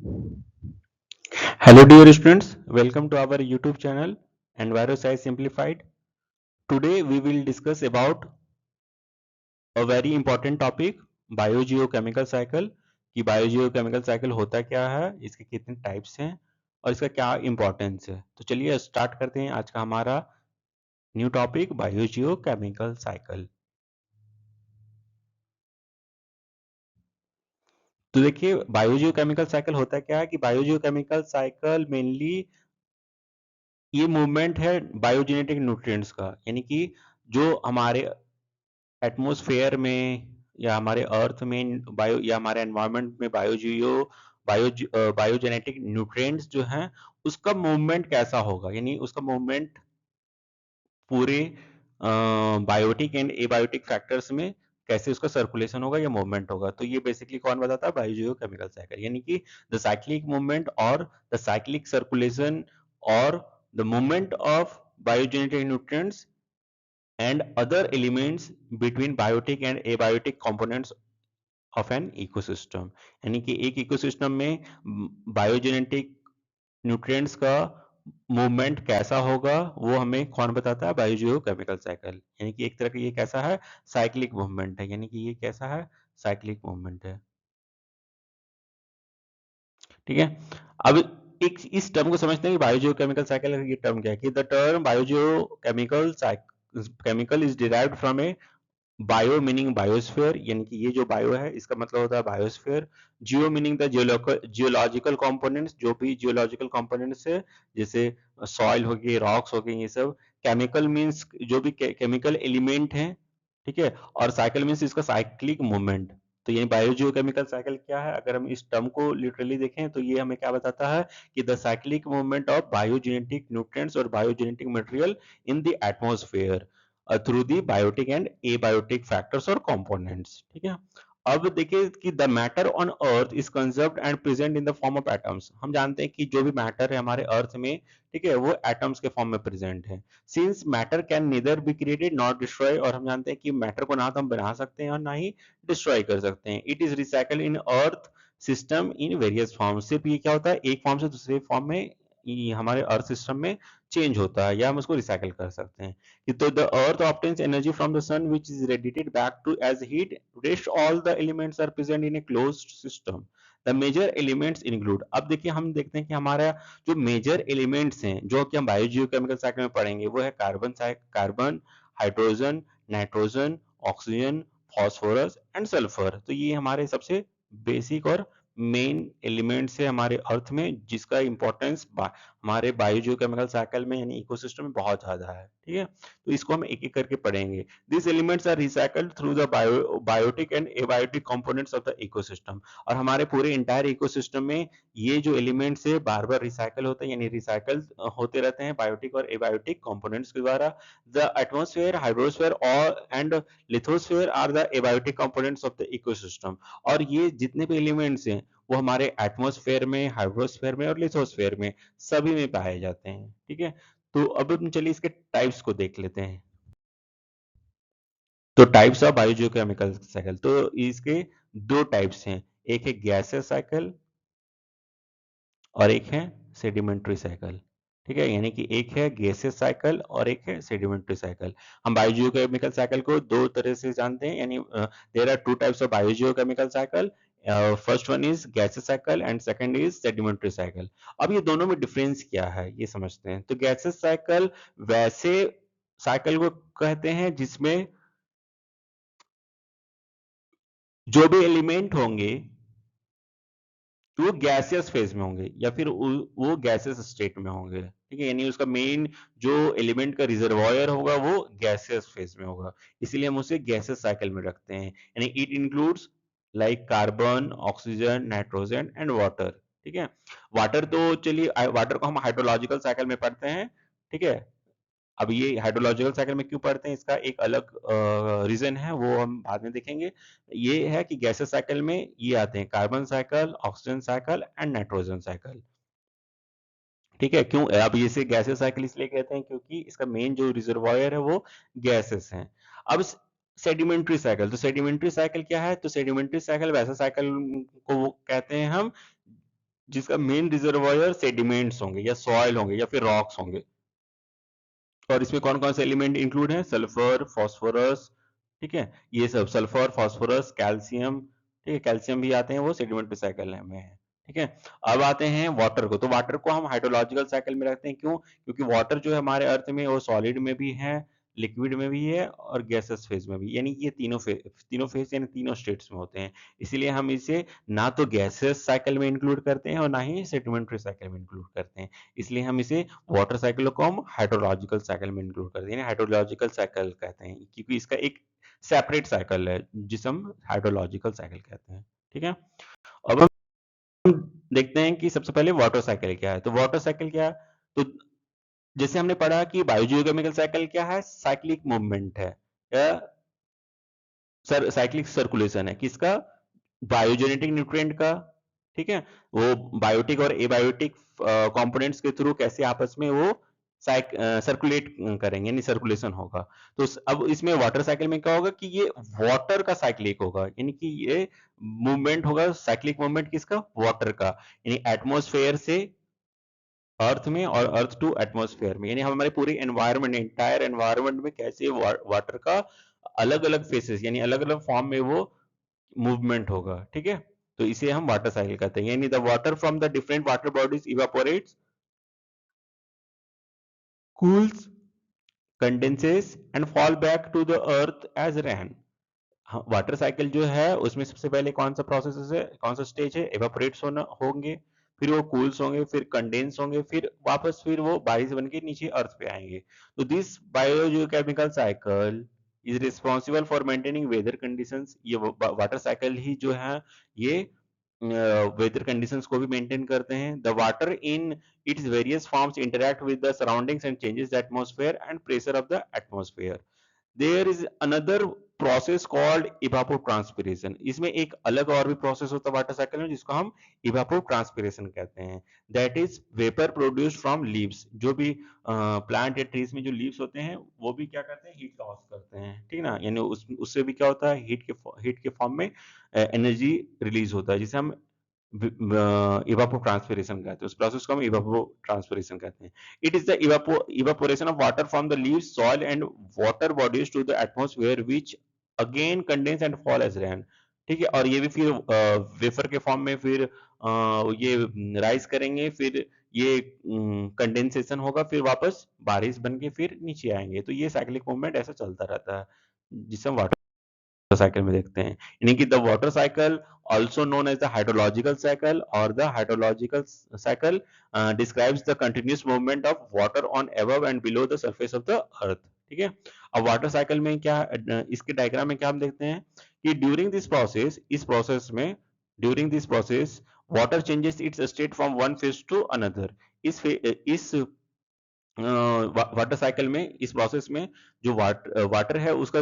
Hello dear students, welcome to our YouTube channel EnviroScience Simplified. Today we will discuss about a very important topic biogeochemical cycle कि biogeochemical cycle होता क्या है, इसके कितने types हैं और इसका क्या इंपॉर्टेंस है। तो चलिए स्टार्ट करते हैं आज का हमारा न्यू टॉपिक बायोजियोकेमिकल साइकिल। तो देखिए बायोजियोकेमिकल साइकिल होता क्या है कि बायोजियोकेमिकल साइकिल मेनली ये मूवमेंट है बायोजेनेटिक न्यूट्रिएंट्स का, यानी कि जो हमारे एटमॉस्फेयर में या हमारे अर्थ में बायो या हमारे एनवायरनमेंट में बायोजेनेटिक न्यूट्रिएंट्स जो हैं उसका मूवमेंट कैसा होगा, यानी उसका मूवमेंट पूरे बायोटिक एंड एबायोटिक फैक्टर्स में कैसे उसका सर्कुलेशन होगा या मूवमेंट होगा। तो ये बेसिकली कौन बताता है, बायोजियोकेमिकल साइकिल, यानी कि द साइक्लिक मूवमेंट और द साइक्लिक सर्कुलेशन और the movement of biogenetic nutrients and other elements between biotic and abiotic components of an ecosystem। यानी कि एक इकोसिस्टम में बायोजेनेटिक न्यूट्रिएंट्स का मूवमेंट कैसा होगा वो हमें कौन बताता है, बायोजियोकेमिकल साइकिल। यानी कि एक तरह का ये कैसा है, साइक्लिक मूवमेंट है, यानी कि ये कैसा है, साइक्लिक मूवमेंट है। ठीक है, अब एक इस टर्म को समझते हैं कि बायोजियोकेमिकल साइकिल ये टर्म क्या है कि the term biogeochemical chemical is derived from A bio meaning biosphere, यानी कि ये जो बायो है इसका मतलब होता है biosphere. Jio meaning the geological components, जो भी जियोलॉजिकल कंपोनेंट्स है जैसे सॉइल हो गई, रॉक्स हो गई, ये सब। केमिकल मींस जो भी केमिकल एलिमेंट हैं, ठीक है। और साइकिल मींस इसका साइक्लिक मूवमेंट। तो ये बायोजियोकेमिकल साइकिल क्या है, अगर हम इस टर्म को लिटरली देखें तो ये हमें क्या बताता है कि the cyclic movement of biogenetic nutrients और biogenetic material in the atmosphere through the biotic and abiotic factors और कंपोनेंट्स। ठीक है, अब देखिए कि the matter on earth is conserved and present in the form of atoms. हम जानते हैं कि जो भी मैटर है हमारे अर्थ में, ठीक है, वो एटम्स के फॉर्म में प्रेजेंट है। Since matter can neither be created not destroy, और हम जानते हैं कि मैटर को ना तो हम बना सकते हैं और ना ही डिस्ट्रॉय कर सकते हैं। It is recycle in earth system in various form. सिर्फ ये क्या होता है, एक फॉर्म से दूसरे फॉर्म में ये हमारे अर्थ सिस्टम में चेंज होता है या हम उसको रिसाइकल कर सकते हैं। तो the earth obtains energy from the sun which is radiated back to as heat. Rest all the elements are present in a closed system. The major elements include, अब देखिए हम देखते हैं कि हमारा जो मेजर एलिमेंट्स हैं जो कि हम बायोजियोकेमिकल साइकिल में पढ़ेंगे वो है carbon, hydrogen, nitrogen, oxygen, phosphorus and sulphur. तो ये हमारे सबसे बेसिक और मेन एलिमेंट्स है हमारे अर्थ में, जिसका इंपॉर्टेंस हमारे बायोजियोकेमिकल साइकिल में यानी इकोसिस्टम में बहुत ज्यादा है। ठीक है, तो इसको हम एक एक करके पढ़ेंगे। This elements are recycled through the biotic and abiotic components of the ecosystem. और हमारे पूरे इंटायर इकोसिस्टम में ये जो एलिमेंट्स है बार बार रिसाइकल होते हैं, यानी रिसाइकल होते रहते हैं बायोटिक और एबायोटिक कंपोनेंट्स के द्वारा। द एटमॉस्फेयर, हाइड्रोस्फेयर और and lithosphere are the abiotic components of the ecosystem. और ये जितने भी एलिमेंट्स हैं वो हमारे एटमॉस्फेयर में, हाइड्रोस्फेयर में और लिथोस्फेयर में सभी में पाए जाते हैं। ठीक है, तो अब हम चलिए इसके टाइप्स को देख लेते हैं। तो टाइप्स ऑफ बायोजियोकेमिकल साइकिल, तो इसके दो टाइप्स हैं, एक है गैसियस साइकिल और एक है सेडिमेंट्री साइकिल। ठीक है, यानी कि एक है गैसियस साइकिल और एक है सेडिमेंट्री साइकिल। हम बायोजियोकेमिकल साइकिल को दो तरह से जानते हैं, यानी there are two types of biogeochemical cycle. First one is gaseous cycle and second is sedimentary cycle. अब ये दोनों में डिफरेंस क्या है ये समझते हैं। तो गैसियस साइकिल वैसे साइकिल को कहते हैं जिसमें जो भी एलिमेंट होंगे तो वो गैसियस फेज में होंगे या फिर वो गैसियस स्टेट में होंगे। ठीक है, यानी उसका मेन जो एलिमेंट का रिजर्वायर होगा वो गैसियस फेज में होगा, इसीलिए हम उसे गैसियस साइकिल में रखते हैं। यानी it includes like carbon, oxygen, nitrogen and water. ठीक है, वाटर तो चलिए वाटर को हम हाइड्रोलॉजिकल साइकिल में पढ़ते हैं। ठीक है, अब ये हाइड्रोलॉजिकल साइकिल में क्यों पढ़ते हैं इसका एक अलग रीजन है, वो हम बाद में देखेंगे। ये है कि गैसेस साइकिल में ये आते हैं carbon cycle, oxygen cycle and nitrogen cycle. ठीक है, क्यों अब इसे गैसेस साइकिल इसलिए कहते हैं क्योंकि इसका मेन जो रिजर्वायर है वो गैसेस हैं। अब सेडिमेंट्री साइकिल, तो सेडिमेंट्री साइकिल क्या है, तो सेडिमेंट्री साइकिल वैसा साइकिल को वो कहते हैं हम जिसका मेन रिजर्वायर सेडिमेंट्स होंगे या सॉइल होंगे या फिर रॉक्स होंगे। और इसमें कौन कौन से एलिमेंट इंक्लूड है? सल्फर, फास्फोरस, ठीक है, ये सब सल्फर, फास्फोरस, कैल्शियम, ठीक है, कैल्शियम भी आते हैं, वो सेडिमेंट्री साइकिल में है। ठीक है, अब आते हैं वाटर को। तो वाटर को हम हाइड्रोलॉजिकल साइकिल में रखते हैं, क्यों? क्योंकि वाटर जो है हमारे अर्थ में वो सॉलिड में भी है, लिक्विड में भी है और गैसेस फेज में भी, यानी ये तीनों फेज यानी तीनों स्टेट्स में होते हैं। इसीलिए हम इसे ना तो गैसेस साइकिल में इंक्लूड करते हैं और ना ही सेडिमेंट्री साइकिल में इंक्लूड करते हैं। इसलिए हम इसे वाटर साइकिल को हम हाइड्रोलॉजिकल साइकिल में इंक्लूड करते हैं, हाइड्रोलॉजिकल साइकिल कहते हैं, क्योंकि इसका एक सेपरेट साइकिल है जिसे हम हाइड्रोलॉजिकल साइकिल कहते हैं। ठीक है, अब हम देखते हैं कि सबसे पहले वाटर साइकिल क्या है। तो वाटर साइकिल क्या है? तो जैसे हमने पढ़ा कि बायोजियोकेमिकल साइकिल क्या है? साइक्लिक मूवमेंट है या साइक्लिक सर्कुलेशन है, किसका? बायोजेनेटिक न्यूट्रिएंट का। ठीक है, वो बायोटिक और एबायोटिक कंपोनेंट्स के थ्रू कैसे आपस में वो सर्कुलेट करेंगे, यानी सर्कुलेशन होगा। तो अब इसमें वाटर साइकिल में क्या होगा कि ये वाटर का साइक्लिक होगा, यानी कि ये मूवमेंट होगा, साइक्लिक मूवमेंट किसका? वाटर का, यानी एटमॉस्फेयर से अर्थ में और अर्थ टू एटमॉस्फेयर में, यानी हमारे पूरे एनवायरनमेंट, एंटायर एनवायरनमेंट में कैसे वाटर का अलग अलग फेसेस यानी अलग अलग फॉर्म में वो मूवमेंट होगा। ठीक है, तो इसे हम वाटर साइकिल कहते हैं, यानी the water from the different water bodies evaporates, cools, condenses and fall back to the earth as rain। Water cycle जो है उसमें सबसे पहले कौन सा प्रोसेस है, कौन सा स्टेज है? एवापोरेट्स होना होंगे, फिर वो कूल्स होंगे, फिर कंडेंस होंगे, फिर वापस फिर वो बारिश बन के नीचे अर्थ पे आएंगे। तो this biogeochemical cycle is responsible for maintaining weather conditions. ये वाटर साइकिल ही जो है ये वेदर कंडीशंस को भी मेंटेन करते हैं। The water in its various forms interact with the surroundings and changes the atmosphere and pressure of the atmosphere. There is another process called evapotranspiration. इसमें एक अलग और भी प्रोसेस होता है वाटर साइकिल में, जिसको हम इवापोट्रांसपिरेशन कहते हैं। That is vapour produced from leaves. जो भी प्लांट या ट्रीज में जो लीव्स होते हैं वो भी क्या करते हैं? हीट लॉस करते हैं, ठीक है ना, यानी उससे भी क्या होता है? हीट के फॉर्म में एनर्जी रिलीज होता है, जिसे हम इवापोट्रांसपिरेशन कहते हैं। उस प्रोसेस को हम इवापोट्रांसपिरेशन कहते हैं। It is the evaporation of water from the leaves, soil and water bodies to the atmosphere which again condense and fall as rain। ठीक है, और ये भी फिर वेफर के फॉर्म में फिर ये राइज करेंगे, फिर ये कंडेंसेशन होगा, फिर वापस बारिश बन के फिर नीचे आएंगे। तो ये साइक्लिक मूवमेंट ऐसा चलता रहता है, जिसे हम वाटर साइकिल में देखते हैं, यानी कि the water cycle also known as the hydrological cycle or the hydrological cycle describes the continuous movement of water on above and below the surface of the earth। ठीक है, अब वाटर साइकिल में क्या इसके डायग्राम में क्या हम देखते हैं कि ड्यूरिंग दिस प्रोसेस, इस प्रोसेस में during this process water changes it's state from one phase two another. इस वाटर साइकिल में, इस प्रोसेस में जो वाटर है उसका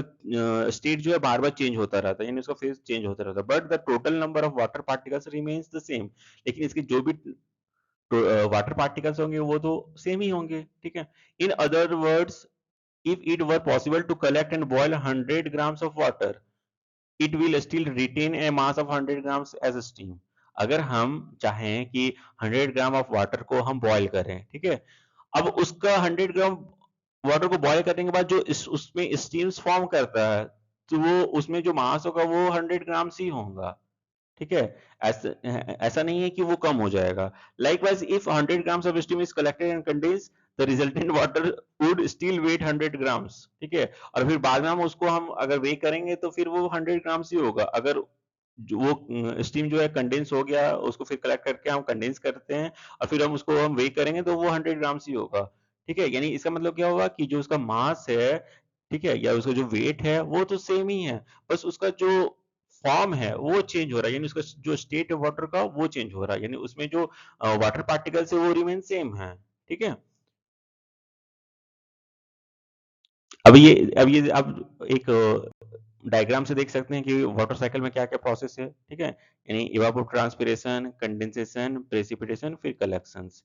स्टेट जो है बार बार चेंज होता रहता है, यानी उसका फेज चेंज होता रहता है, but the total number of water particles remains the same. लेकिन इसके जो भी वाटर पार्टिकल्स होंगे वो तो सेम ही होंगे। ठीक है, in other words, if it were possible to collect and boil 100 grams of water, it will still retain a mass of 100 grams as a steam। अगर हम चाहें कि 100 ग्राम ऑफ वाटर को हम बॉयल करें, ठीक है, अब उसका 100 ग्राम वाटर को बॉयल करने के बाद जो उसमें स्टीम्स फॉर्म करता है, तो वो उसमें जो मास होगा वो 100 ग्राम ही होगा। ठीक है, ऐसा ऐसा नहीं है कि वो कम हो जाएगा। Likewise if 100 grams of steam is collected and condense, the resultant water would still weigh 100 grams. ठीक है, और फिर बाद में हम उसको हम अगर वे करेंगे तो फिर वो 100 ग्राम्स ही होगा। अगर जो वो स्टीम जो है कंडेंस हो गया, उसको फिर कलेक्ट करके हम कंडेंस करते हैं और फिर हम उसको हम वे करेंगे तो वो 100 ग्राम्स ही होगा। ठीक है, यानी इसका मतलब क्या होगा कि जो उसका मास है, ठीक है, या उसका जो वेट है वो तो सेम ही है, बस उसका जो फॉर्म है वो चेंज हो रहा है, यानी उसका जो स्टेट है वाटर का वो चेंज हो रहा है, यानी उसमें जो वाटर पार्टिकल्स है वो रिमेन सेम है। ठीक है, अब एक डायग्राम से देख सकते हैं कि वाटर साइकिल में क्या क्या प्रोसेस है। ठीक है, यानी इवापोट्रांसपिरेशन, कंडेंसेशन, प्रेसिपिटेशन, फिर कलेक्शंस।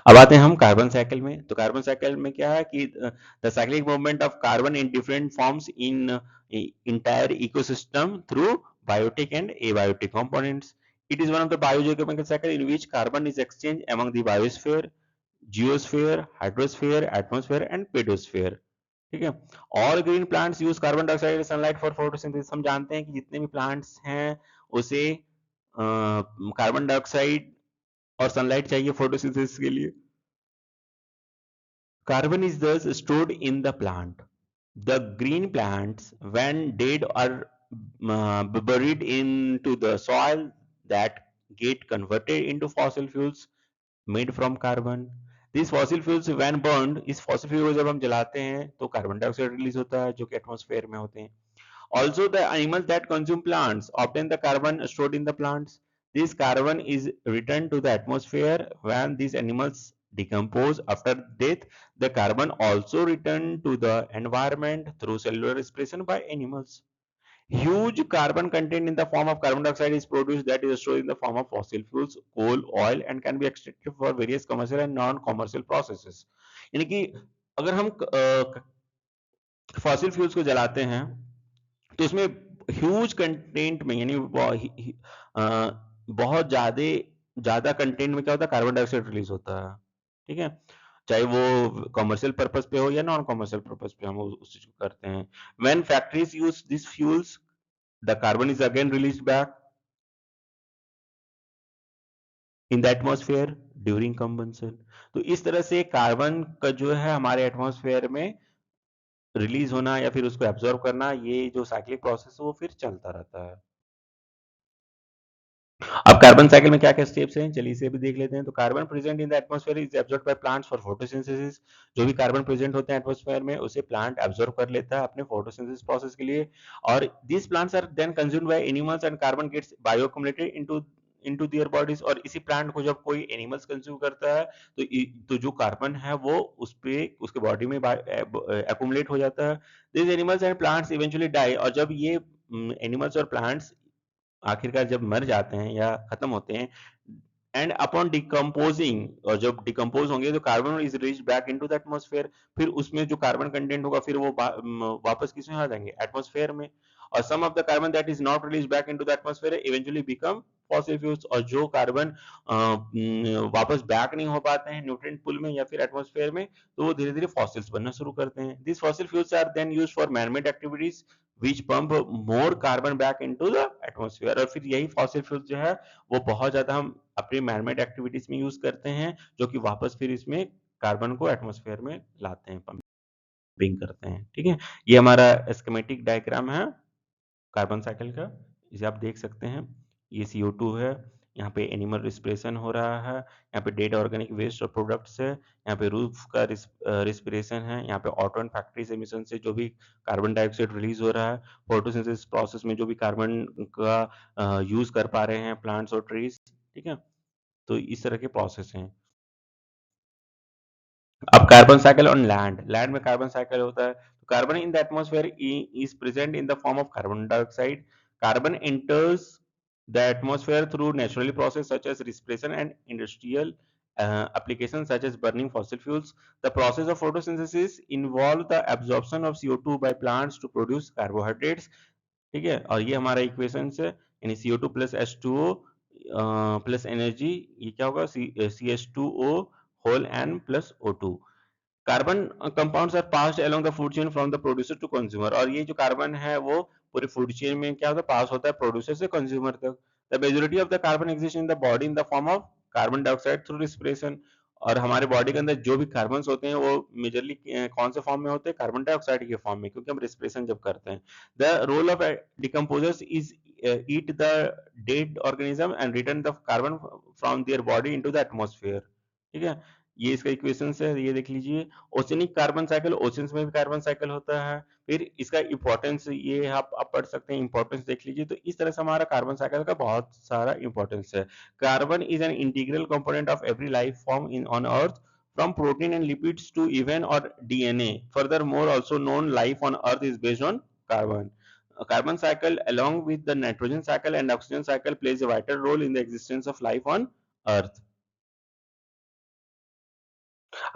अब आते हैं हम कार्बन साइकिल में। तो कार्बन साइकिल में क्या है कि the cyclic movement of carbon in different forms in entire ecosystem through biotic and abiotic components. It is one of the biogeochemical cycle in which carbon is exchanged among the biosphere, geosphere, hydrosphere, atmosphere and pedosphere. ठीक है. All green plants use carbon dioxide and sunlight for photosynthesis. हम जानते हैं कि जितने भी plants हैं उसे कार्बन डाइऑक्साइड और सनलाइट चाहिए फोटोसिंथेसिस के लिए. Carbon is thus stored in the plant. The green plants, when dead, are buried into the soil that get converted into fossil fuels made from carbon. These fossil fuels when burned, इस fossil fuel को जब हम जलाते हैं तो carbon dioxide release होता है जो कि एटमॉस्फेयर में होते हैं. Also, the animals that consume plants obtain the carbon stored in the plants. This carbon is returned to the atmosphere when these animals decompose after death. The carbon also returned to the environment through cellular respiration by animals. Huge carbon content in the form of carbon dioxide is produced that is stored in the form of fossil fuels, coal, oil and can be extracted for various commercial and non-commercial processes. यानी कि अगर हम fossil fuels को जलाते हैं तो उसमें huge content में यानी बहुत ज्यादा कंटेंट में क्या होता है कार्बन डाइऑक्साइड रिलीज होता है. ठीक है, चाहे वो कॉमर्शियल पर्पस पे हो या नॉन कॉमर्शियल पर्पस पे हम उस चीज को करते हैं. When factories use this fuels the carbon is again release back in the atmosphere during combustion. तो इस तरह से कार्बन का जो है हमारे एटमॉस्फेयर में रिलीज होना या फिर उसको एब्जॉर्ब करना, ये जो साइक्लिक प्रोसेस है वो फिर चलता रहता है. अब कार्बन साइकिल में क्या क्या स्टेप्स हैं, चलिए इसे भी देख लेते हैं. तो carbon present in the atmosphere is absorbed by plants for photosynthesis. जो भी कार्बन प्रेजेंट होते हैं एटमॉस्फेयर में उसे प्लांट एब्जॉर्ब कर लेता है अपने फोटोसिंथेसिस प्रोसेस के लिए. और this plants are then consumed by animals and carbon gets bioaccumulated into their bodies. और इसी प्लांट को जब कोई एनिमल्स कंज्यूम करता है तो जो कार्बन है वो उस पे उसके बॉडी में एक्युमुलेट हो जाता है. This animals and plants eventually die. और जब ये एनिमल्स और प्लांट्स आखिरकार जब मर जाते हैं या खत्म होते हैं, एंड अपॉन डिकम्पोजिंग, और जब डिकम्पोज होंगे तो carbon is release back into the atmosphere. फिर उसमें जो कार्बन कंटेंट होगा फिर वो वापस किसमें आ जाएंगे, एटमॉस्फेयर में. और some of the carbon that is not release back into the atmosphere eventually become fossil fuels. और जो कार्बन वापस बैक नहीं हो पाते हैं न्यूट्रिएंट पूल में या फिर एटमॉस्फेयर में, तो वो धीरे धीरे फॉसिल्स बनना शुरू करते हैं. This fossil fuels are then used for man-made activities which pump more carbon back into the atmosphere. और फिर यही फॉसिल फ्यूल जो है वो बहुत ज्यादा हम अपनी मैनमेड एक्टिविटीज में यूज करते हैं जो कि वापस फिर इसमें कार्बन को एटमॉस्फेयर में लाते हैं, पंपिंग करते हैं. ठीक है, ये हमारा स्कीमेटिक डायग्राम है कार्बन साइकिल का, इसे आप देख सकते हैं. ये CO2 है, यहाँ पे एनिमल रिस्पिरेशन हो रहा है, यहाँ पे डेड ऑर्गेनिक वेस्ट और प्रोडक्ट्स है, यहाँ पे रूफ का रिस्पिरेशन है, यहाँ पे ऑटो एंड फैक्ट्रीज एमिशन से जो भी कार्बन डाइऑक्साइड रिलीज हो रहा है, फोटोसिंथेसिस प्रोसेस में जो भी कार्बन का यूज कर पा रहे हैं प्लांट्स और ट्रीज. ठीक है, तो इस तरह के प्रोसेस हैं. अब carbon cycle on land. Land में कार्बन साइकिल होता है. Carbon in the atmosphere is present in the form of carbon dioxide. Carbon enters the atmosphere through naturally process such as respiration and industrial applications such as burning fossil fuels. The process of photosynthesis involve the absorption of CO2 by plants to produce carbohydrates. ठीक है, और ये हमारा equation है, यानी CO2 plus H2O plus energy, ये क्या होगा, CH2O whole n plus O2. Carbon compounds are passed along the food chain from the producer to consumer. और ये जो कार्बन है वो पूरे फूड चेन में क्या होता है, पास होता है प्रोड्यूसर से कंज्यूमर तक. The majority of the carbon exist in the body in the form of carbon dioxide through respiration. और हमारे बॉडी के अंदर जो भी कार्बन होते हैं वो मेजरली कौन से फॉर्म में होते हैं, कार्बन डाइऑक्साइड के फॉर्म में, क्योंकि हम रिस्पिरेशन जब करते हैं. The role of decomposers is eat the dead organism and return the carbon from their body into the atmosphere. ठीक है, ये इसका इक्वेशन है, ये देख लीजिए. ओशनिक कार्बन साइकिल, ओशंस में भी कार्बन साइकिल होता है. फिर इसका इंपॉर्टेंस ये आप पढ़ सकते हैं, इंपॉर्टेंस देख लीजिए. तो इस तरह से हमारा कार्बन साइकिल का बहुत सारा इंपॉर्टेंस है. Carbon is an integral component of every life form in on earth from protein and lipids to even or DNA. Furthermore, also known life on earth is based on carbon. A carbon cycle along with the nitrogen cycle and oxygen cycle plays a vital role in the existence of life on earth.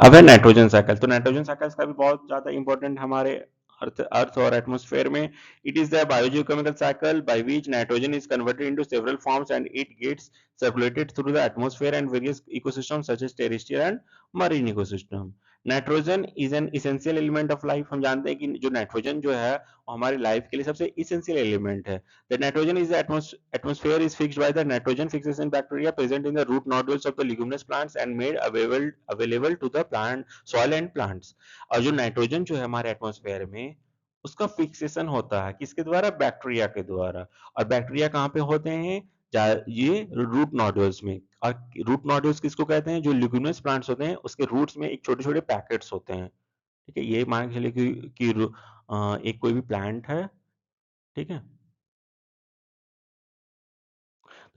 अब है nitrogen cycle. तो nitrogen cycle का भी बहुत ज्यादा important हमारे अर्थ और atmosphere में. It is the biogeochemical cycle by which nitrogen is converted into several forms and it gets circulated through the atmosphere and various ecosystems such as terrestrial and marine ecosystem. Nitrogen is an essential element of life. हम जानते हैं कि जो nitrogen जो है वो हमारी life के लिए सबसे इसेंशियल एलिमेंट है. The nitrogen is atmosphere is fixed by the nitrogen fixation bacteria present in the root nodules of the leguminous plants and made available to the plant soil and plants. और जो nitrogen जो है हमारे atmosphere में उसका fixation होता है किसके द्वारा? बैक्टीरिया के द्वारा. और बैक्टीरिया कहाँ पे होते हैं? ये रूट नोड्यूल्स में. और रूट नोड्यूल्स किसको कहते हैं? जो ल्यूग्यूमिनस प्लांट्स होते हैं उसके रूट्स में एक छोटे छोटे पैकेट्स होते हैं. ठीक है, ये मान के चलिए कि एक कोई भी प्लांट है. ठीक है,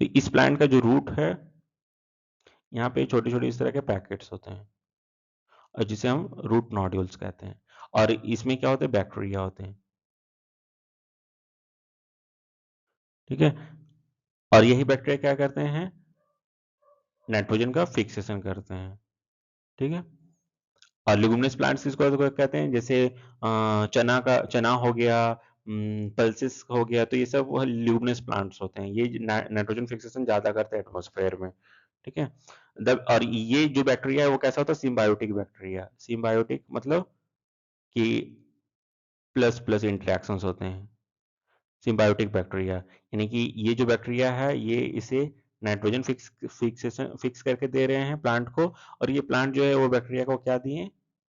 तो इस प्लांट का जो रूट है यहाँ पे छोटे छोटे इस तरह के पैकेट्स होते हैं और जिसे हम रूट नोड्यूल्स कहते हैं. और इसमें क्या होते हैं? बैक्टीरिया होते हैं. ठीक है, और यही बैक्टीरिया क्या करते हैं? नाइट्रोजन का फिक्सेशन करते हैं. ठीक है, और लिगुमिनस प्लांट्स किसको कहते हैं? जैसे चना हो गया, पल्सेस हो गया, तो ये सब वह लिगुमिनस प्लांट्स होते हैं. ये नाइट्रोजन फिक्सेशन ज्यादा करते हैं एटमॉस्फेयर में. ठीक है, और ये जो बैक्टीरिया है वो कैसा होता है? Symbiotic bacteria. सिम्बायोटिक मतलब कि प्लस प्लस इंटरेक्शंस होते हैं. सिम्बायोटिक बैक्टीरिया यानी कि ये जो बैक्टीरिया है ये इसे नाइट्रोजन फिक्स करके दे रहे हैं प्लांट को. और ये प्लांट जो है वो बैक्टीरिया को क्या दिए?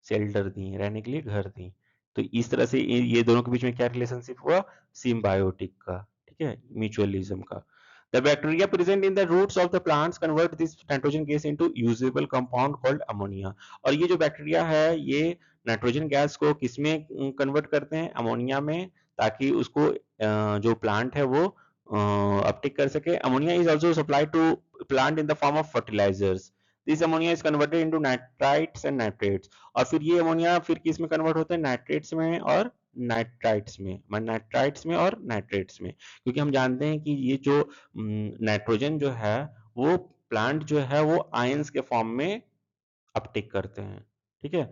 शेल्टर दिए, रहने के लिए घर दिए. तो इस तरह से ये दोनों के बीच में क्या रिलेशनशिप हुआ? सिम्बायोटिक का. ठीक है, म्यूचुअलिज्म का. The bacteria present in the roots of the plants convert this nitrogen gas into usable compound called ammonia. और ये जो बैक्टीरिया है ये नाइट्रोजन गैस को किसमें कन्वर्ट करते हैं? अमोनिया में, ताकि उसको जो प्लांट है वो अपटेक कर सके. Ammonia is also supplied to plant in the form of fertilizers. This ammonia is converted into nitrites and nitrates. और फिर ये अमोनिया फिर किस में कन्वर्ट होता है? नाइट्रेट्स में और नाइट्राइट्स में, नाइट्राइट्स में और नाइट्रेट्स में. क्योंकि हम जानते हैं कि ये जो नाइट्रोजन जो है वो प्लांट जो है वो आयंस के फॉर्म में अपटेक करते हैं. ठीक है,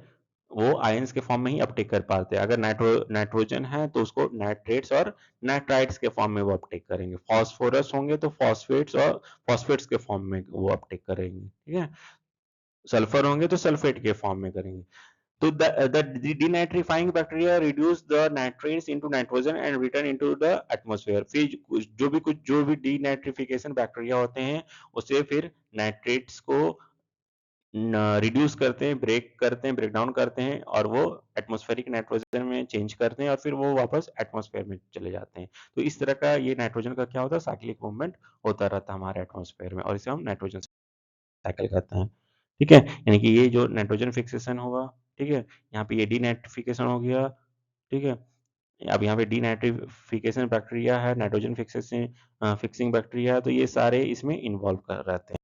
वो आयंस के फॉर्म में ही अपटेक कर पाते हैं. अगर नाइट्रोजन है तो उसको नाइट्रेट्स और नाइट्राइट्स के फॉर्म में वो अपटेक करेंगे. फॉस्फोरस होंगे तो फॉस्फेट्स और फॉस्फेट्स के फॉर्म में वो अपटेक करेंगे. ठीक है, सल्फर होंगे तो सल्फेट के फॉर्म में करेंगे. तो the denitrifying bacteria reduce the nitrates into nitrogen and return into the atmosphere. फिर जो भी denitrification बैक्टीरिया होते हैं उसे फिर नाइट्रेट्स को रिड्यूस करते हैं, ब्रेक डाउन करते हैं और वो एटमॉस्फेरिक नाइट्रोजन में चेंज करते हैं और फिर वो वापस एटमॉस्फेयर में चले जाते हैं. तो इस तरह का ये नाइट्रोजन का क्या होता है? साइक्लिक मूवमेंट होता रहता है हमारे एटमॉस्फेयर में और इसे हम नाइट्रोजन साइकिल कहते हैं. ठीक है, यानी कि ये जो नाइट्रोजन फिक्सेशन हुआ. ठीक है, यहाँ पे ये डीनाइट्रिफिकेशन हो गया. ठीक है, अब यहाँ पे डीनाइट्रिफिकेशन बैक्टीरिया है, नाइट्रोजन फिक्सिंग बैक्टीरिया, तो ये सारे इसमें इन्वॉल्व कर रहते हैं.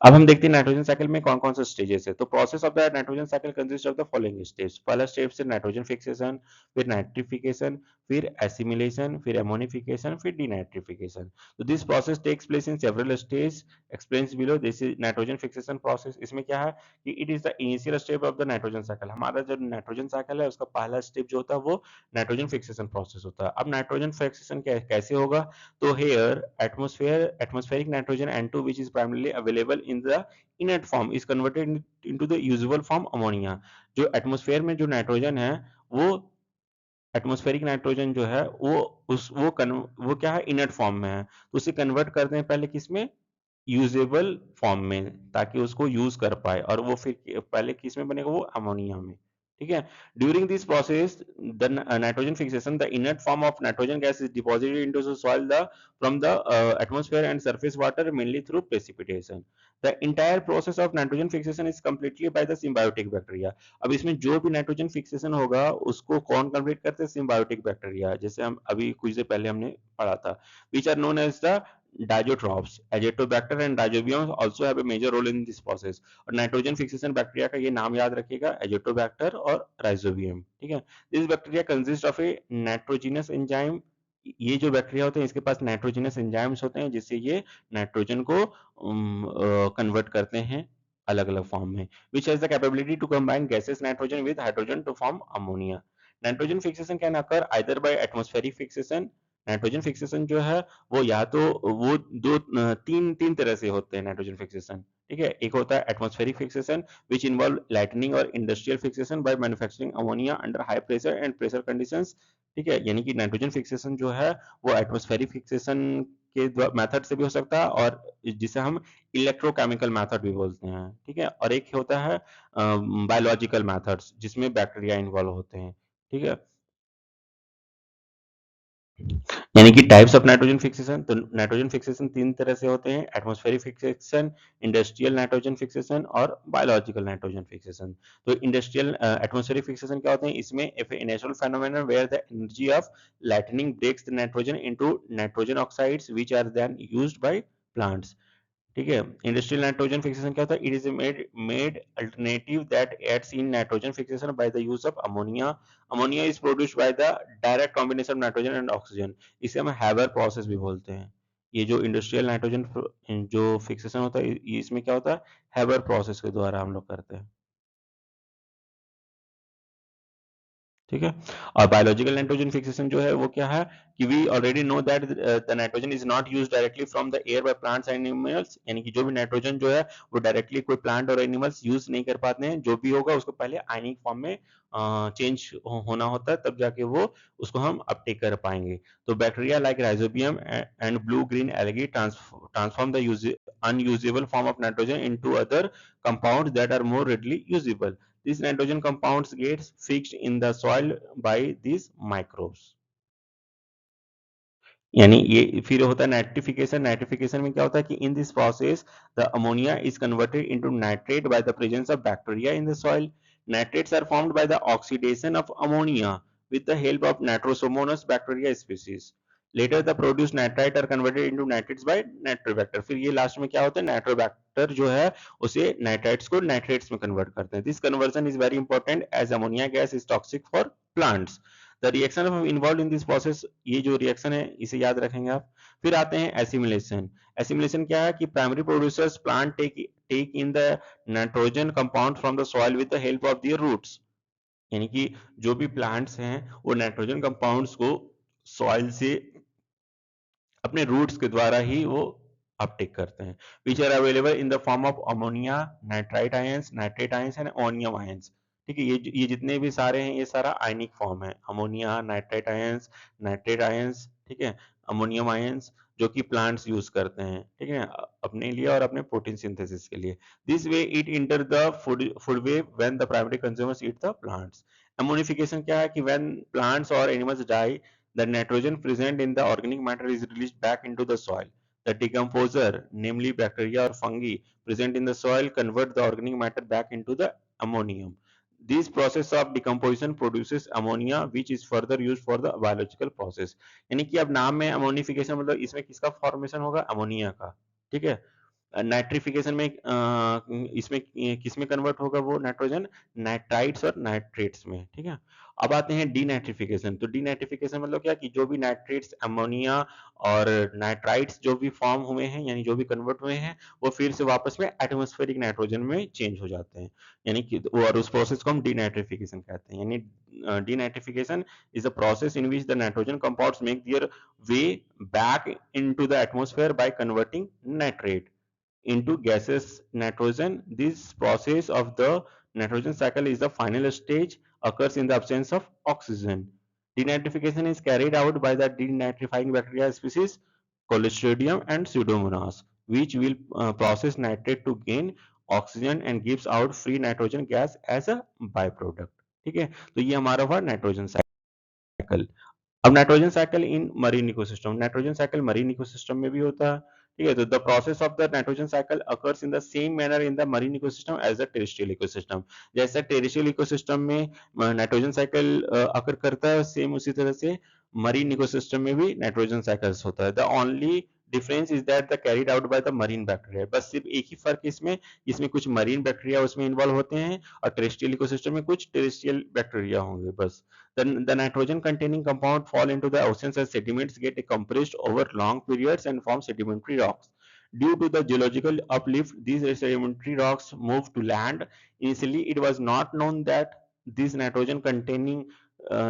अब हम देखते हैं नाइट्रोजन साइकिल में कौन कौन से स्टेजेस है. तो process of the nitrogen cycle consist of the following stage. पहला स्टेप से नाइट्रोजन फिक्सेशन, फिर नाइट्रिफिकेशन, फिर एसिमिलेशन, फिर एमोनिफिकेशन, फिर डीनाइट्रिफिकेशन. तो this process takes place in several stage explains below. This is nitrogen fixation process. इसमें क्या है कि it is the initial step of the nitrogen cycle. हमारा जो नाइट्रोजन साइकिल है उसका पहला स्टेप जो होता है वो नाइट्रोजन फिक्सेशन प्रोसेस होता है. अब नाइट्रोजन फिक्सेशन कैसे होगा? तो here atmospheric nitrogen N2 which is primarily available in the inert form is converted into the usable form ammonia. जो एटमॉस्फेयर में जो नाइट्रोजन है वो एटमॉस्फेरिक नाइट्रोजन जो है वो क्या है? इनर्ट फॉर्म में है. तो उसे कन्वर्ट करते हैं पहले किसमें? यूजेबल फॉर्म में, ताकि उसको यूज कर पाए और वो फिर पहले किस में बनेगा? वो अमोनिया में. ठीक है, during this process the nitrogen fixation the inert form of nitrogen gas is deposited into the soil the from the atmosphere and surface water mainly through precipitation. The entire process of nitrogen fixation is completely by the symbiotic bacteria. अब इसमें जो भी nitrogen fixation होगा उसको कौन complete करते हैं? Symbiotic bacteria. जैसे हम अभी कुछ देर पहले हमने पढ़ा था. Which are known as the diazotrophs. Azotobacter and rhizobium also have a major role in this process. और नाइट्रोजन फिक्सेशन बैक्टीरिया का ये नाम याद रखिएगा, एजेटोबैक्टर और राइजोबियम. ठीक है, this bacteria consist of A nitrogenous enzyme. ये जो बैक्टीरिया होते हैं इसके पास नाइट्रोजिनस एंजाइम्स होते हैं जिससे ये नाइट्रोजन को कन्वर्ट करते हैं अलग अलग फॉर्म में. Which has the capability to combine gases nitrogen with hydrogen to form ammonia. Nitrogen fixation can occur either by atmospheric fixation. Nitrogen fixation जो है वो या तो वो तीन तीन तरह से होते हैं नाइट्रोजन फिक्सेशन, ठीक है। एक होता है atmospheric fixation which involve lightning और industrial fixation by manufacturing ammonia under high pressure and pressure conditions, ठीक है। यानी कि नाइट्रोजन फिक्सेशन जो है वो एटमॉस्फेरिक फिक्सेशन के मेथड से भी हो सकता है और जिसे हम इलेक्ट्रोकेमिकल मेथड भी बोलते हैं, ठीक है। और एक होता है बायोलॉजिकल मेथड्स जिसमें बैक्टीरिया इन्वॉल्व होते हैं, ठीक है। यानी कि टाइप्स ऑफ नाइट्रोजन फिक्सेशन, तो नाइट्रोजन फिक्सेशन तीन तरह से होते हैं, atmospheric fixation, industrial nitrogen fixation और बायोलॉजिकल नाइट्रोजन फिक्सेशन। तो इंडस्ट्रियल एटमॉस्फेरिक फिक्सेशन क्या होते हैं, इसमें if a natural phenomenon where the energy of lightning breaks the nitrogen into nitrogen oxides which are then used by plants, ठीक है। Industrial nitrogen fixation क्या होता है, it is made alternative that adds in nitrogen fixation by the use of ammonia. Ammonia is produced by the direct combination of nitrogen and oxygen, इसे हम Haber process भी बोलते हैं। ये जो इंडस्ट्रियल नाइट्रोजन जो फिक्सेशन होता है इसमें क्या होता है, हैबर प्रोसेस के द्वारा हम लोग करते हैं, ठीक है। और बायोलॉजिकल नाइट्रोजन फिक्सेशन जो है वो क्या है कि we already know that the nitrogen is not used directly from the air by plants and animals, यानी कि जो भी नाइट्रोजन जो है वो डायरेक्टली कोई प्लांट और एनिमल्स यूज नहीं कर पाते हैं, जो भी होगा उसको पहले आयनिक फॉर्म में चेंज होना होता है, तब जाके वो उसको हम अपटेक कर पाएंगे। तो bacteria like rhizobium and blue green algae transform the unusable form of nitrogen into other compounds that are more readily usable. These nitrogen compounds get fixed in the soil by these microbes. यानी ये फिर होता है nitrification. Nitrification में क्या होता है कि in this process the ammonia is converted into nitrate by the presence of bacteria in the soil. Nitrates are formed by the oxidation of ammonia with the help of nitrosomonas bacteria species. Later the produced nitrite are converted into nitrates by nitrobacter. फिर ये last में क्या होता है, Nitrobacter जो है उसे nitrites को नाइट्रेट्स में कन्वर्ट करते हैं। This conversion is very important as ammonia gas is toxic for plants. The reaction involve in this process, ये जो रिएक्शन है इसे याद रखेंगे आप। फिर आते हैं एसिमिलेशन। एसिमिलेशन क्या है कि primary producers plant take in the nitrogen compound from the soil with the help of their roots, यानी कि जो भी प्लांट्स हैं वो नाइट्रोजन कंपाउंड्स को सॉइल से अपने रूट्स के द्वारा ही वो अपटेक करते हैं, which are available in the form of ammonia, nitrite ions, nitrate ions and ammonium ions, ठीक है। ये जितने भी सारे हैं ये सारा आयनिक फॉर्म है, ammonia, nitrite ions, nitrate ions, ठीक है, अमोनियम आयंस, जो कि प्लांट्स यूज करते हैं, ठीक है, अपने लिए और अपने प्रोटीन सिंथेसिस के लिए। This way it enter the food way when the primary consumers eat the plants. Ammonification क्या है कि व्हेन प्लांट्स और animals die, the nitrogen present in the organic matter is released back into the soil. The decomposer, namely bacteria or fungi present in the soil, convert the organic matter back into the ammonium. This process of decomposition produces ammonia, which is further used for the biological process. यानी कि अब नाम में ammonification मतलब इसमें किसका formation होगा, ammonia का, ठीक है। नाइट्रिफिकेशन में इसमें किसमें कन्वर्ट होगा वो नाइट्रोजन, नाइट्राइट्स और नाइट्रेट्स में, ठीक है। अब आते हैं डीनाइट्रिफिकेशन। तो डीनाइट्रिफिकेशन मतलब क्या कि जो भी नाइट्रेट्स, अमोनिया और नाइट्राइट्स जो भी फॉर्म हुए हैं यानी जो भी कन्वर्ट हुए हैं वो फिर से वापस में एटमॉस्फेरिक नाइट्रोजन में चेंज हो जाते हैं, यानी कि और उस प्रोसेस को हम डीनाइट्रिफिकेशन कहते हैं। यानी denitrification is a process in which the nitrogen compounds make their way back into the atmosphere by converting nitrate into gaseous nitrogen. This process of the nitrogen cycle is the final stage, occurs in the absence of oxygen. Denitrification is carried out by the denitrifying bacteria species Clostridium and Pseudomonas, which will process nitrate to gain oxygen and gives out free nitrogen gas as a byproduct. ठीक है, तो ये हमारा हुआ nitrogen cycle. अब nitrogen cycle in marine ecosystem, nitrogen cycle marine ecosystem में भी होता है, ठीक है। तो the process of the nitrogen cycle occurs in the same manner in the marine ecosystem as the terrestrial ecosystem. जैसे टेरेस्ट्रियल इकोसिस्टम में नाइट्रोजन साइकिल अकर करता है, सेम उसी तरह से मरीन इकोसिस्टम में भी नाइट्रोजन साइकिल्स होता है। The only difference is that the carried out by the marine bacteria, बस सिर्फ एक ही फर्क इसमें, इसमें कुछ मरीन बैक्टीरिया उसमें इन्वॉल्व होते हैं और टेरेस्ट्रियल इकोसिस्टम में कुछ टेरेस्ट्रियल बैक्टीरिया होंगे बस। The nitrogen containing compound fall into the oceans as sediments get compressed over long periods and form sedimentary rocks. Due to the geological uplift, these sedimentary rocks moved to land. Initially, it was not known that these nitrogen containing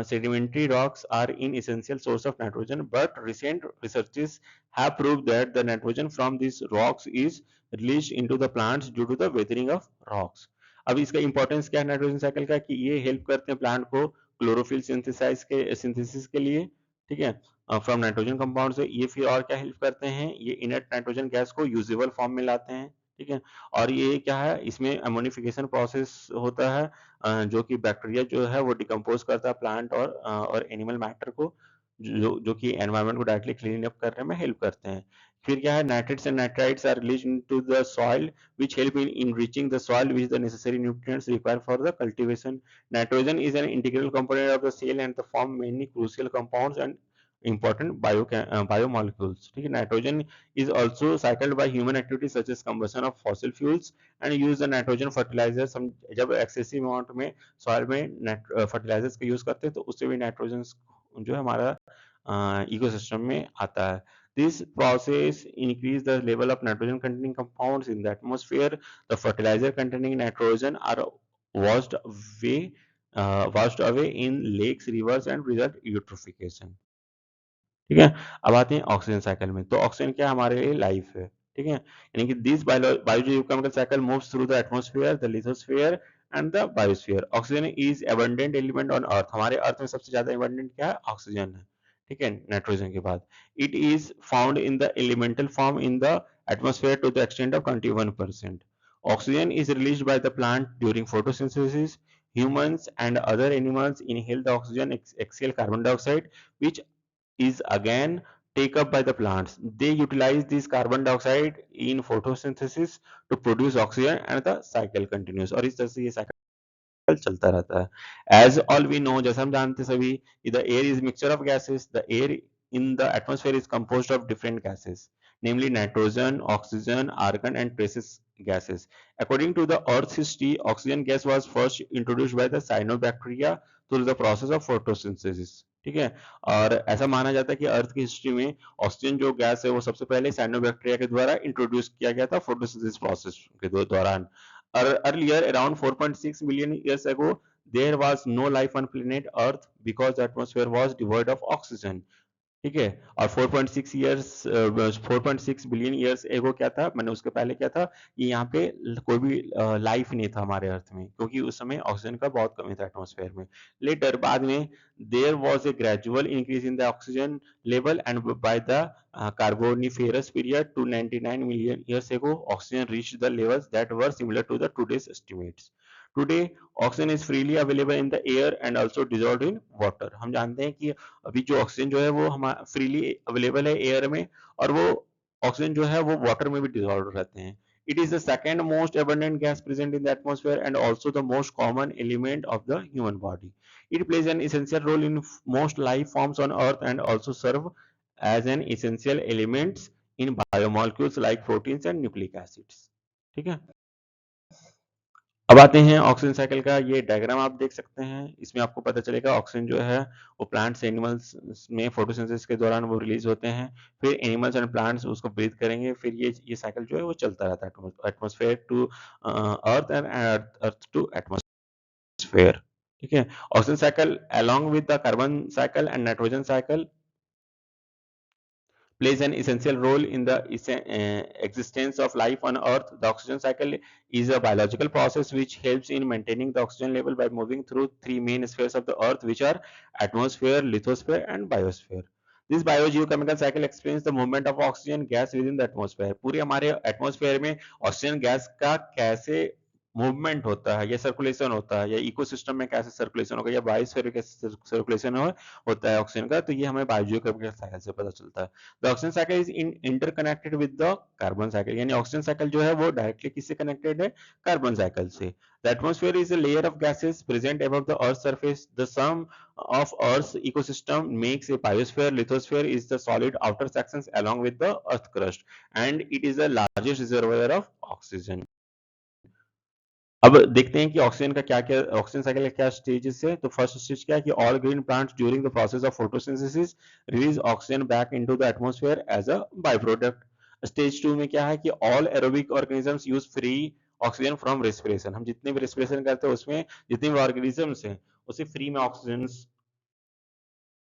sedimentary rocks are an essential source of nitrogen, but recent researches have proved that the nitrogen from these rocks is released into the plants due to the weathering of rocks. अब इसका importance क्या है nitrogen cycle का कि ये help करते हैं plant को क्लोरोफिल सिंथेसिस के लिए, ठीक है, फ्रॉम नाइट्रोजन कंपाउंड से। ये फिर और क्या हेल्प करते हैं, ये इनर्ट नाइट्रोजन गैस को यूजेबल फॉर्म में लाते हैं, ठीक है। और ये क्या है, इसमें अमोनिफिकेशन प्रोसेस होता है, जो कि बैक्टीरिया जो है वो डिकम्पोज करता है प्लांट और एनिमल मैटर को, जो कि एनवायरनमेंट को डायरेक्टली क्लीन अप करने में हेल्प करते हैं। फिर क्या है, nitrates and nitrites are released into the soil which help in enriching the soil with the necessary nutrients required for the cultivation. Nitrogen is an integral component of the cell and the form many crucial compounds and important biomolecules. ठीक है, nitrogen is also cycled by human activities such as combustion of fossil fuels and use the nitrogen fertilizers. हम जब excessive amount में soil में fertilisers का use करते हैं तो उससे भी नाइट्रोजन जो है हमारा इकोसिस्टम में आता है। This process increase the level of nitrogen containing compounds in the atmosphere. The fertilizer containing nitrogen are washed away in lakes, rivers and result eutrophication. ठीक है, अब आते हैं ऑक्सीजन साइकिल में। तो ऑक्सीजन क्या हमारे लिए लाइफ है, ठीक है, यानी कि this biochemical cycle moves through the atmosphere, the lithosphere and the biosphere. Oxygen is abundant element on earth. हमारे अर्थ में सबसे ज्यादा एबंडेंट क्या है, ऑक्सीजन है, ठीक है, नाइट्रोजन के बाद। It is found in the elemental form in the atmosphere to the extent of 21%. Oxygen is released by the plant during photosynthesis. Humans and other animals inhale the oxygen, exhale carbon dioxide, which is again taken up by the plants. They utilize this carbon dioxide in photosynthesis to produce oxygen and the cycle continues. और इस तरह से ये cycle चलता रहता है। As all we know, जैसे हम जानते सभी, the air is mixture of gases. The air in the atmosphere is composed of different gases, namely nitrogen, oxygen, argon, and traces gases. According to the Earth's history, oxygen gas was first introduced by the cyanobacteria through the process of photosynthesis. ठीक है, और ऐसा माना जाता है कि अर्थ की history में ऑक्सीजन जो गैस है वो सबसे पहले साइनोबैक्टीरिया के द्वारा इंट्रोड्यूस किया गया था फोटोसिंथेसिस प्रोसेस के दौरान। Earlier, around 4.6 million years ago, there was no life on planet Earth because the atmosphere was devoid of oxygen. ठीक है, और 4.6 ईयर्स 4.6 बिलियन ईयर्स एगो क्या था, मैंने उसके पहले क्या था, कि यहाँ पे कोई भी लाइफ नहीं था हमारे अर्थ में, क्योंकि उस समय ऑक्सीजन का बहुत कमी था एटमॉस्फेयर में। लेटर बाद में there was a gradual increase in the oxygen level and by the carboniferous period to 99 million years ago oxygen reached the levels that were similar to the today's estimates. Today oxygen is freely available in the air and also dissolved in water. हम जानते हैं कि अभी जो oxygen जो है वो हम फ्रीली अवेलेबल है एयर में, और वो ऑक्सीजन जो है वो वाटर में भी डिसॉल्व रहते हैं। It is the second most abundant gas present in the atmosphere and also the most common element of the human body. It plays an essential role in most life forms on Earth and also serve as an essential elements in biomolecules like proteins and nucleic acids. ठीक है, अब आते हैं oxygen cycle का। ये diagram आप देख सकते हैं, इसमें आपको पता चलेगा ऑक्सीजन जो है वो प्लांट्स एनिमल्स में फोटोसिंथेसिस के दौरान वो रिलीज होते हैं, फिर एनिमल्स एंड प्लांट्स उसको ब्रीथ करेंगे, फिर ये साइकिल जो है वो चलता रहता है atmosphere to earth and earth to atmosphere. ठीक है, oxygen cycle along with the carbon cycle and nitrogen cycle plays an essential role in the existence of life on Earth. The oxygen cycle is a biological process which helps in maintaining the oxygen level by moving through three main spheres of the Earth, which are atmosphere, lithosphere, and biosphere. This biogeochemical cycle explains the movement of oxygen gas within the atmosphere. पूरे हमारे atmosphere में oxygen gas का कैसे movement होता है या circulation होता है, या इकोसिस्टम में कैसे सर्कुलेशन होगा, या बायोस्फीयर में कैसे सर्कुलेशन होता है ऑक्सीजन का, तो ये हमें बायोजियोकेमिकल साइकिल से पता चलता है। The oxygen cycle is interconnected with the carbon cycle, यानी ऑक्सीजन साइकिल जो है वो डायरेक्टली किससे कनेक्टेड है, कार्बन साइकिल से। The atmosphere is a layer of gases present above the earth surface. The sum of Earth's ecosystem makes a biosphere. Lithosphere is the solid outer sections along with the earth crust, and it is the largest reservoir of oxygen. अब देखते हैं कि oxygen का क्या क्या, oxygen cycle का क्या stages है। तो फर्स्ट स्टेज क्या है कि all green plants during the process of photosynthesis release oxygen back into the atmosphere as a by product. Stage 2 में क्या है कि all aerobic organisms use free oxygen from respiration. हम जितने भी रेस्पिरेशन करते हैं उसमें जितने भी ऑर्गेनिजम्स हैं उसे फ्री में ऑक्सीजन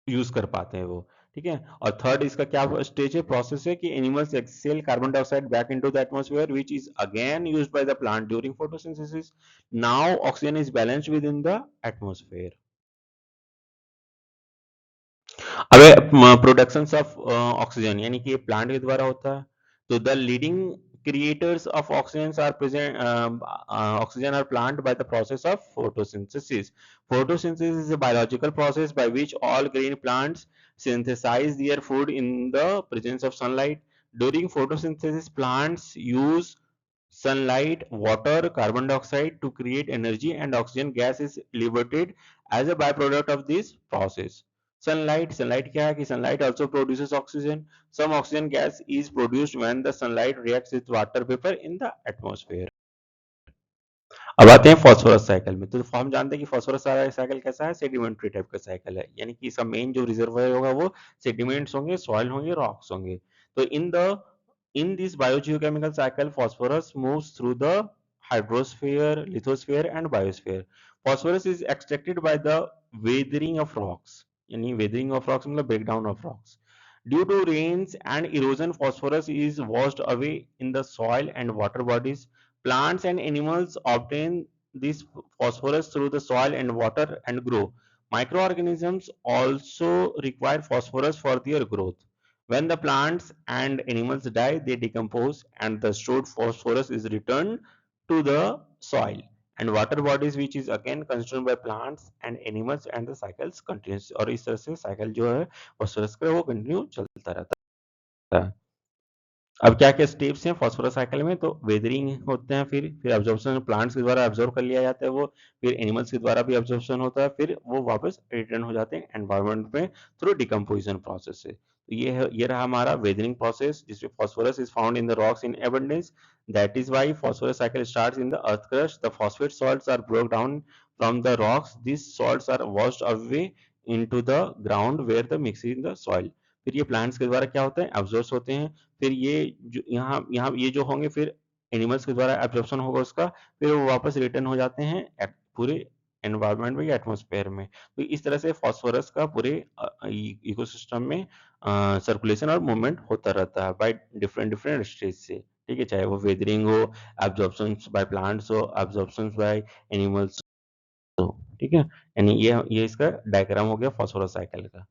यूज कर पाते हैं वो, ठीक है। और थर्ड इसका क्या स्टेज है, प्रोसेस है कि animals exhale carbon dioxide back into the atmosphere which is again used by the plant during photosynthesis. Now oxygen is balanced within the atmosphere. अब प्रोडक्शन ऑफ ऑक्सीजन यानी कि ये plant के द्वारा होता है। तो the leading creators of oxygens are present oxygen are plant by the process of photosynthesis. Photosynthesis is a biological process by which all green plants synthesize their food in the presence of sunlight. During photosynthesis, plants use sunlight, water, carbon dioxide to create energy, and oxygen gas is liberated as a byproduct of this process. Sunlight क्या है कि sunlight also produces oxygen. Some oxygen gas is produced when the sunlight reacts with water vapor in the atmosphere. अब आते हैं phosphorus cycle में। तो हम जानते हैं कि फॉस्फोरस साइकिल कैसा है, सेडिमेंट्री टाइप का साइकिल है, यानी कि इसका मेन जो रिजर्वायर होगा वो सेडिमेंट्स होंगे, सॉइल होंगे, रॉक्स होंगे। तो in this biogeochemical cycle phosphorus moves through the hydrosphere, lithosphere and biosphere. Phosphorus is extracted by the weathering of rocks, यानी weathering of rocks मतलब breakdown of rocks. Due to rains and erosion, phosphorus is washed away in the soil and water bodies. Plants and animals obtain this phosphorus through the soil and water and grow. Microorganisms also require phosphorus for their growth. When the plants and animals die, they decompose and the stored phosphorus is returned to the soil and water bodies which is again consumed by plants and animals and the cycles continues। और इस तरह से cycle जो है phosphorus का वो continue चलता रहता है। अब क्या क्या स्टेप्स हैं फॉस्फोरस साइकिल में, तो वेदरिंग होते हैं, फिर एब्जॉर्प्शन प्लांट्स के द्वारा एब्जॉर्ब कर लिया जाता है वो, फिर एनिमल्स के द्वारा भी एब्जॉर्प्शन होता है, फिर वो वापस रिटर्न हो जाते हैं एनवायरनमेंट में थ्रू डिकम्पोजिशन प्रोसेस से। तो ये रहा हमारा वेदरिंग प्रोसेस जिसमें phosphorus is found in the rocks in abundance. That is why phosphorus cycle starts in the earth crust. The phosphate salts are broke down from the rocks, this salts are washed away into the ground where the mix in the soil. फिर ये plants के द्वारा क्या होता है, absorb होते हैं। फिर ये जो यहाँ यहाँ ये जो होंगे फिर एनिमल्स के द्वारा एब्जॉर्प्शन होगा उसका, फिर वो वापस रिटर्न हो जाते हैं पूरे एनवायरनमेंट में या एटमॉस्फेयर में। तो इस तरह से फास्फोरस का पूरे इकोसिस्टम में सर्कुलेशन और मूवमेंट होता रहता है बाय डिफरेंट डिफरेंट स्टेज से, ठीक है, चाहे वो वेदरिंग हो, एब्जॉर्प्शन बाय प्लांट्स हो, एब्जॉर्प्शन बाय एनिमल्स हो, ठीक है। यानी ये इसका डायग्राम हो गया फास्फोरस साइकिल का,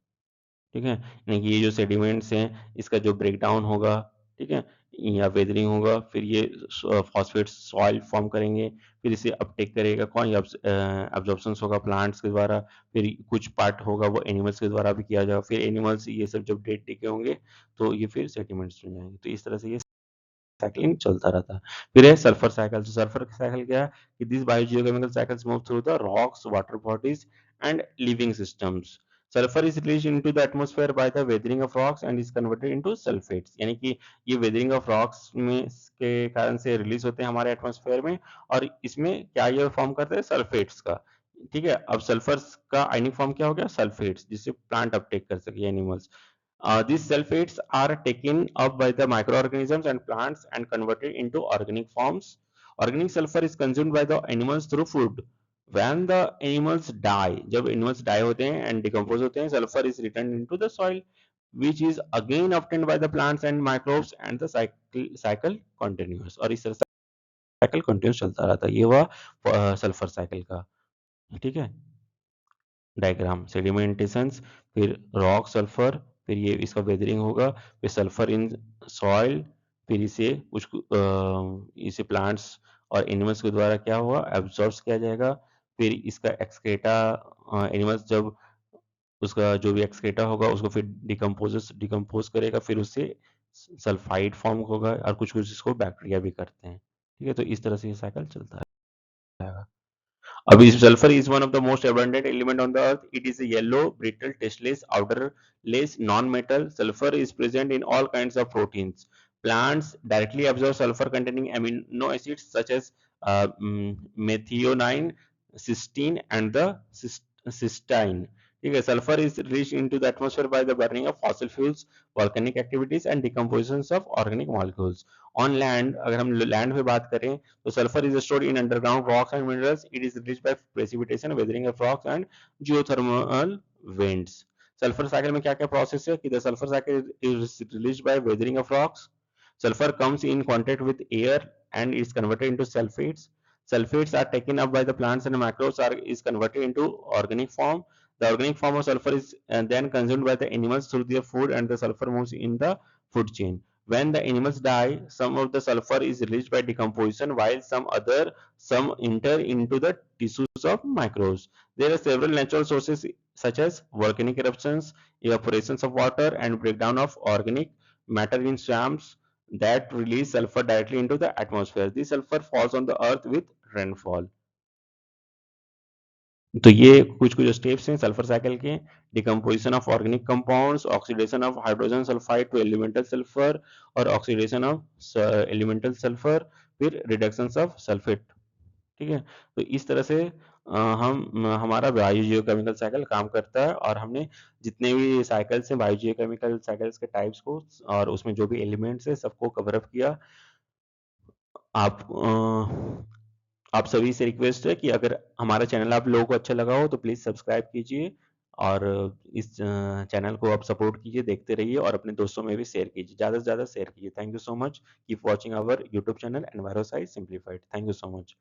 ठीक है। यानी कि ये जो सेडिमेंट्स हैं इसका जो ब्रेकडाउन होगा, ठीक है, या वेदरिंग होगा, फिर ये फॉस्फेट सॉइल फॉर्म करेंगे, फिर इसे अपटेक करेगा कौन, एब्जॉर्प्शन होगा प्लांट्स के द्वारा, फिर कुछ पार्ट होगा वो एनिमल्स के द्वारा भी किया जाएगा, फिर एनिमल्स ये सब जब डेड टिके होंगे तो ये फिर सेडिमेंट्स बन जाएंगे। तो इस तरह से ये साइक्लिंग चलता रहता है। फिर है सल्फर साइकिल। तो सल्फर साइकिल क्या है कि this biogeochemical cycles move through the rocks, water bodies and living systems. Sulphur is release into the atmosphere by the weathering of rocks and is converted into sulphates, यानी कि ये weathering of rocks में के कारण से release होते हैं हमारे एटमॉस्फेयर में, और इसमें क्या ये फॉर्म करते हैं सल्फेट्स का, ठीक है। अब सल्फर का आयनिक फॉर्म क्या हो गया सल्फेट्स, जिससे प्लांट अपटेक कर सके animals. These sulfates are taken up by the microorganisms and plants and converted into organic forms. Organic sulfur is consumed by the animals through food. When the animals die, जब animals die होते हैं and decompose होते हैं, sulfur is returned into the soil, which is again obtained by the plants and microbes, and the cycle continues। और इस तरह से cycle continuous चलता रहता है। ये हुआ सल्फर साइकिल का, ठीक है, डायग्राम। सेडिमेंटेशंस, फिर रॉक सल्फर, फिर ये इसका वेदरिंग होगा, फिर सल्फर इन सॉइल, फिर इसे प्लांट्स और एनिमल्स के द्वारा क्या हुआ एब्जॉर्ब किया जाएगा, फिर इसका एक्सक्रेटा एनिमल्स जब उसका जो भी एक्सक्रेटा होगा उसको फिर डिकम्पोज करेगा, फिर उससे सल्फाइड फॉर्म होगा, और कुछ कुछ इसको बैक्टीरिया भी करते हैं, ठीक है। तो इस तरह से ये साइकिल चलता है। Sulfur is one of the most abundant element on the earth. It is a yellow, brittle, tasteless, outerless non-metal. Sulfur is present in all kinds of proteins. Plants directly absorb sulfur-containing amino acids such as methionine, cysteine, and the cysteine. ठीक है, sulfur is released into the atmosphere by the burning of fossil fuels, volcanic activities, and decompositions of organic molecules. On land, अगर हम land पे बात करें तो sulfur is stored in underground rocks and minerals. It is released by precipitation, weathering of rocks, and geothermal vents. Sulphur cycle में क्या क्या process है कि the sulphur cycle is release by weathering of rocks. Sulfur comes in contact with air and is converted into sulfates. Sulfates are taken up by the plants and microbes are is converted into organic form. The organic form of sulfur is then consumed by the animals through their food, and the sulfur moves in the food chain. When the animals die, some of the sulfur is released by decomposition, while some enter into the tissues of microbes. There are several natural sources such as volcanic eruptions, evaporations of water, and breakdown of organic matter in swamps that release sulfur directly into the atmosphere. This sulfur falls on the earth with rainfall. तो ये कुछ कुछ steps हैं sulphur cycle के. Decomposition of organic compounds, oxidation of hydrogen sulphide to elemental sulphur और oxidation of elemental sulphur, फिर reduction of sulphate. ठीक है. तो इस तरह से हम हमारा बायोजियोकेमिकल साइकिल काम करता है, और हमने जितने भी साइकिल्स हैं बायोजियोकेमिकल साइकिल्स के टाइप्स को और उसमें जो भी एलिमेंट्स है सबको कवर अप किया. आप आप सभी से रिक्वेस्ट है कि अगर हमारा चैनल आप लोगों को अच्छा लगा हो तो प्लीज़ सब्सक्राइब कीजिए, और इस चैनल को आप सपोर्ट कीजिए, देखते रहिए और अपने दोस्तों में भी शेयर कीजिए, ज़्यादा से ज़्यादा शेयर कीजिए. Thank you so much. Keep watching our YouTube channel envirocise simplified. Thank you so much.